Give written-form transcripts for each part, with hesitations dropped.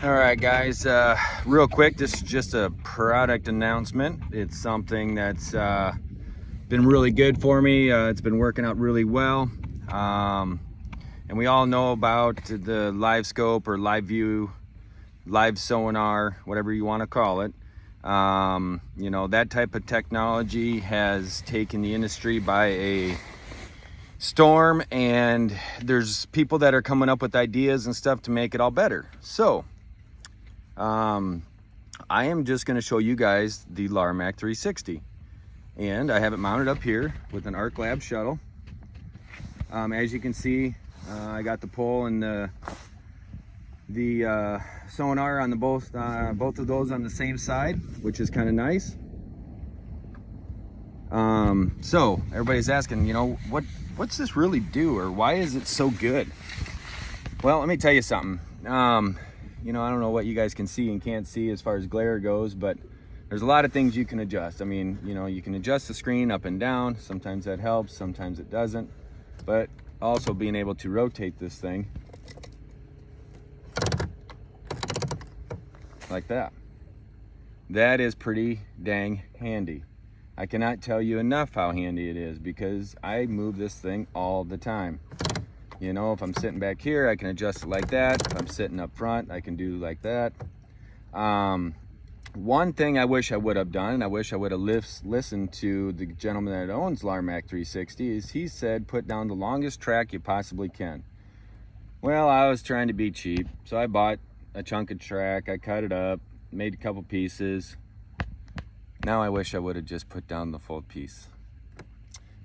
All right, guys, real quick, this is just a product announcement. It's something that's been really good for me. It's been working out really well. And we all know about the live scope or live view, live sonar, whatever you want to call it. You know, that type of technology has taken the industry by a storm, and there's people that are coming up with ideas and stuff to make it all better. So I am just going to show you guys the LarMac 360, and I have it mounted up here with an Arc Lab shuttle. As you can see, I got the pole and the sonar on the both of those on the same side, which is kind of nice. So everybody's asking, you know, what's this really do, or why is it so good? Well, let me tell you something. You know, I don't know what you guys can see and can't see as far as glare goes, but there's a lot of things you can adjust. I mean, you know, you can adjust the screen up and down. Sometimes that helps, sometimes it doesn't. But also being able to rotate this thing like that. That is pretty dang handy. I cannot tell you enough how handy it is, because I move this thing all the time. You know, if I'm sitting back here, I can adjust it like that. If I'm sitting up front, I can do like that. One thing I wish I would have done, and I wish I would have listened to the gentleman that owns LarMac 360, is he said, put down the longest track you possibly can. Well, I was trying to be cheap, so I bought a chunk of track, I cut it up, made a couple pieces. Now I wish I would have just put down the full piece.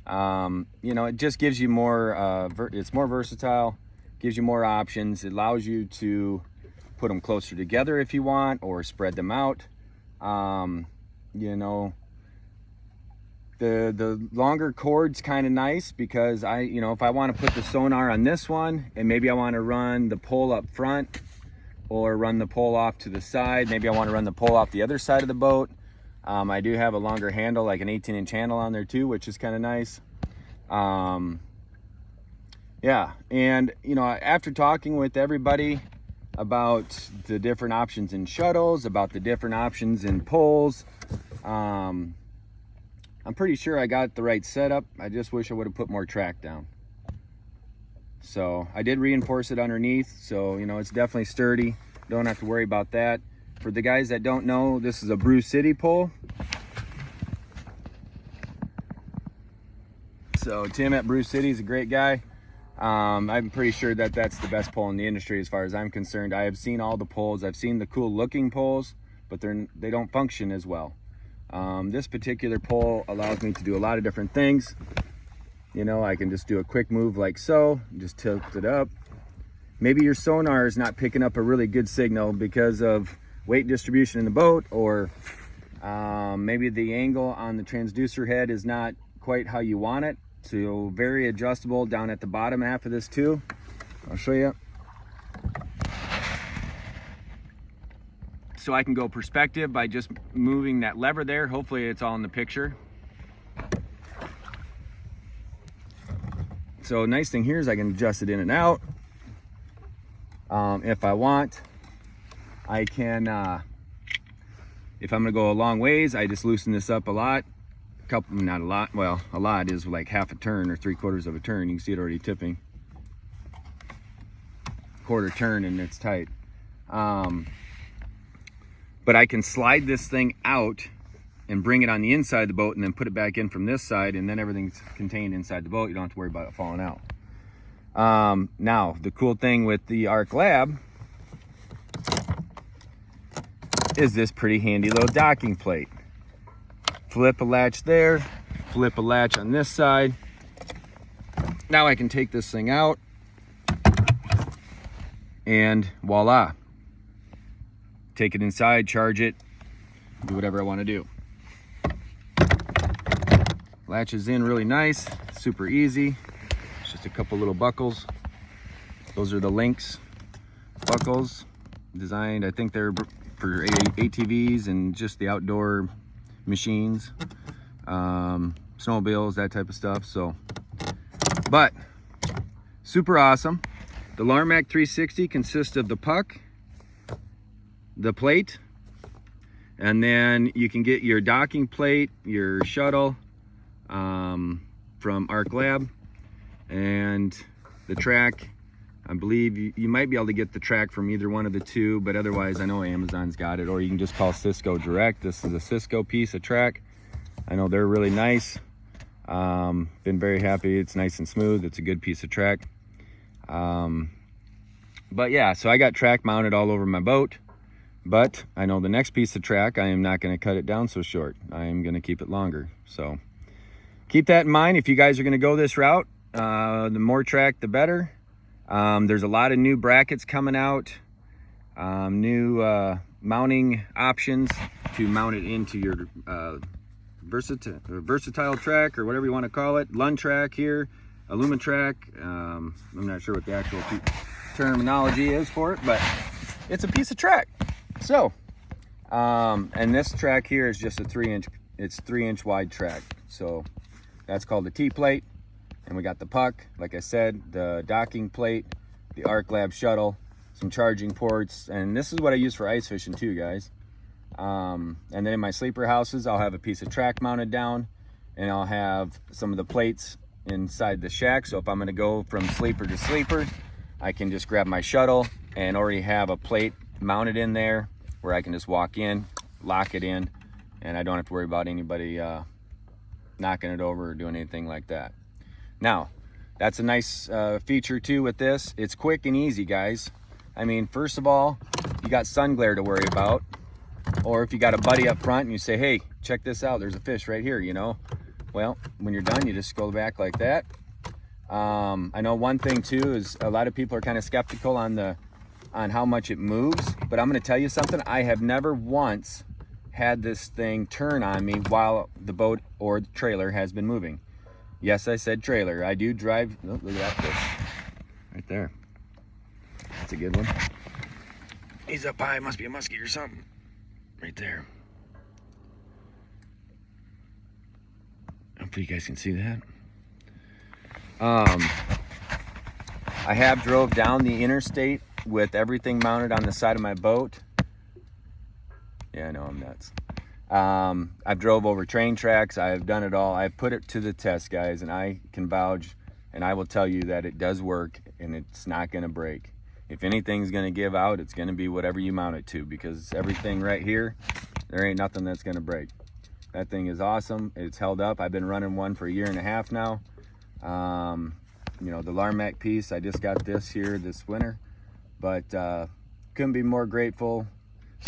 You know, it just gives you more, it's more versatile, gives you more options. It allows you to put them closer together if you want, or spread them out. You know, the longer cord's kind of nice, because you know, if I want to put the sonar on this one, and maybe I want to run the pole up front, or run the pole off to the side, maybe I want to run the pole off the other side of the boat. I do have a longer handle, like an 18-inch handle on there too, which is kind of nice. Yeah, and you know, after talking with everybody about the different options in shuttles, about the different options in poles, I'm pretty sure I got the right setup. I just wish I would have put more track down. So I did reinforce it underneath, so you know, it's definitely sturdy. Don't have to worry about that. For the guys that don't know, this is a Brew City pole. So Tim at Brew City is a great guy. I'm pretty sure that that's the best pole in the industry as far as I'm concerned. I have seen all the poles. I've seen the cool looking poles, but they don't function as well. This particular pole allows me to do a lot of different things. You know, I can just do a quick move like so, just tilt it up. Maybe your sonar is not picking up a really good signal because of weight distribution in the boat, or maybe the angle on the transducer head is not quite how you want it. So very adjustable down at the bottom half of this too. I'll show you. So I can go perspective by just moving that lever there. Hopefully it's all in the picture. So nice thing here is I can adjust it in and out. If I want, I can, if I'm gonna go a long ways, I just loosen this up a lot. Not a lot, well, a lot is like half a turn or 3/4 of a turn. You can see it already tipping. Quarter turn and it's tight. But I can slide this thing out and bring it on the inside of the boat, and then put it back in from this side, and then everything's contained inside the boat. You don't have to worry about it falling out. Now, the cool thing with the Arc Lab is this pretty handy little docking plate. Flip a latch there, flip a latch on this side. Now I can take this thing out, and voila. Take it inside, charge it, do whatever I want to do. Latches in really nice, super easy. It's just a couple little buckles. Those are the Lynx buckles, designed, I think they're for ATVs and just the outdoor machines, snowmobiles, that type of stuff. So, but super awesome. The LarMac 360 consists of the puck the plate, and then you can get your docking plate, your shuttle from Arc Lab, and the track. I believe you might be able to get the track from either one of the two, but otherwise I know Amazon's got it, or you can just call Cisco direct. This is a Cisco piece of track. I know they're really nice. Been very happy. It's nice and smooth. It's a good piece of track. But yeah, so I got track mounted all over my boat, but I know the next piece of track, I am not going to cut it down so short. I am going to keep it longer. So keep that in mind if you guys are going to go this route. The more track, the better. There's a lot of new brackets coming out, new mounting options to mount it into your versatile track, or whatever you want to call it. Lund track here, Illuma track. I'm not sure what the actual terminology is for it, but it's a piece of track. So, and this track here is just a 3-inch wide track. So that's called the T-plate. And we got the puck, like I said, the docking plate, the Arc Lab shuttle, some charging ports, and this is what I use for ice fishing too, guys. And then in my sleeper houses, I'll have a piece of track mounted down, and I'll have some of the plates inside the shack. So if I'm gonna go from sleeper to sleeper, I can just grab my shuttle and already have a plate mounted in there where I can just walk in, lock it in, and I don't have to worry about anybody knocking it over or doing anything like that. Now, that's a nice feature too with this. It's quick and easy, guys. I mean, first of all, you got sun glare to worry about. Or if you got a buddy up front and you say, hey, check this out, there's a fish right here, you know. Well, when you're done, you just go back like that. I know one thing too is a lot of people are kind of skeptical on how much it moves, but I'm gonna tell you something. I have never once had this thing turn on me while the boat or the trailer has been moving. Yes, I said trailer. I do drive. Oh, look at that fish right there. That's a good one. He's up high. Must be a muskie or something. Right there. Hopefully you guys can see that. I have drove down the interstate with everything mounted on the side of my boat. Yeah, I know I'm nuts. I've drove over train tracks. I've done it all. I've put it to the test, guys, and I can vouch, and I will tell you that it does work, and it's not going to break. If anything's going to give out, it's going to be whatever you mount it to, because everything right here, there ain't nothing that's going to break. That thing is awesome. It's held up. I've been running one for 1.5 years now. You know, the LarMac piece, I just got this here this winter, but couldn't be more grateful.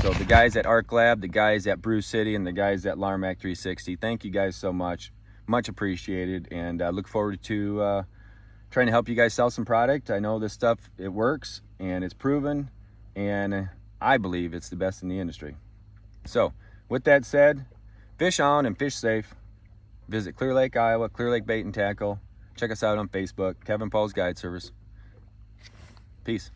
So the guys at Arc Lab, the guys at Brew City, and the guys at LarMac 360, thank you guys so much. Much appreciated, and I look forward to trying to help you guys sell some product. I know this stuff, it works, and it's proven, and I believe it's the best in the industry. So with that said, fish on and fish safe. Visit Clear Lake, Iowa, Clear Lake Bait and Tackle. Check us out on Facebook, Kevin Paul's Guide Service. Peace.